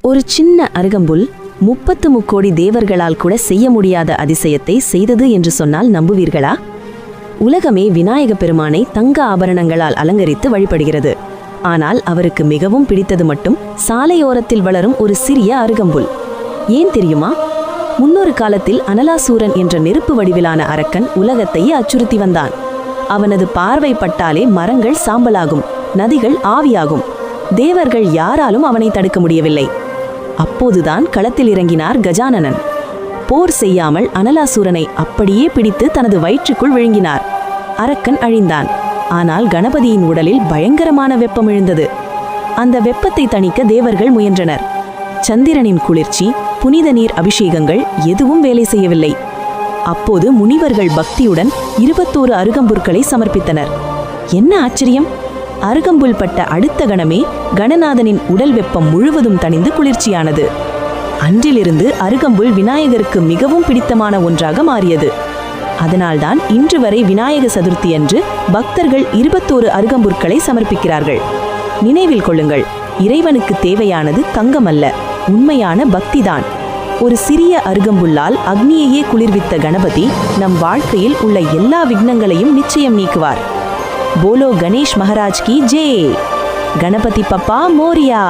ஒரு சின்ன அருகம்புல் 30 முக்கோடி தேவர்களால் கூட செய்ய முடியாத அதிசயத்தை செய்தது என்று சொன்னால் நம்புவீர்களா? உலகமே விநாயக பெருமானை தங்க ஆபரணங்களால் அலங்கரித்து வழிபடுகிறது. ஆனால் அவருக்கு மிகவும் பிடித்தது மட்டும் சாலையோரத்தில் வளரும் ஒரு சிறிய அருகம்புல். ஏன் தெரியுமா? முன்னொரு காலத்தில் அனலாசூரன் என்ற நெருப்பு வடிவிலான அரக்கன் உலகத்தையே அச்சுறுத்தி வந்தான். அவனது பார்வை பட்டாலே மரங்கள் சாம்பலாகும், நதிகள் ஆவியாகும். தேவர்கள் யாராலும் அவனை தடுக்க முடியவில்லை. அப்போதுதான் களத்தில் இறங்கினார் கஜானனன். போர் செய்யாமல் அனலாசூரனை அப்படியே பிடித்து தனது வயிற்றுக்குள் விழுங்கினார். அரக்கன் அழிந்தான். ஆனால் கணபதியின் உடலில் பயங்கரமான வெப்பம் எழுந்தது. அந்த வெப்பத்தை தணிக்க தேவர்கள் முயன்றனர். சந்திரனின் குளிர்ச்சி, புனித நீர் அபிஷேகங்கள் எதுவும் வேலை செய்யவில்லை. அப்போது முனிவர்கள் பக்தியுடன் 21 அருகம்புற்களை சமர்ப்பித்தனர். என்ன ஆச்சரியம்! அருகம்புல் பட்ட அடுத்த கணமே கணநாதனின் உடல் வெப்பம் முழுவதும் தணிந்து குளிர்ச்சியானது. அன்றிலிருந்து அருகம்புல் விநாயகருக்கு மிகவும் பிடித்தமான ஒன்றாக மாறியது. அதனால்தான் இன்று வரை விநாயக சதுர்த்தி அன்று பக்தர்கள் 21 அருகம்புற்களை சமர்ப்பிக்கிறார்கள். நினைவில் கொள்ளுங்கள், இறைவனுக்கு தேவையானது தங்கமல்ல, உண்மையான பக்திதான். ஒரு சிறிய அருகம்புல்லால் அக்னியையே குளிர்வித்த கணபதி நம் வாழ்க்கையில் உள்ள எல்லா விக்னங்களையும் நிச்சயம் நீக்குவார். போலோ கணேஷ் மகாராஜ் கி ஜெய். கணபதி பப்பா மோரியா.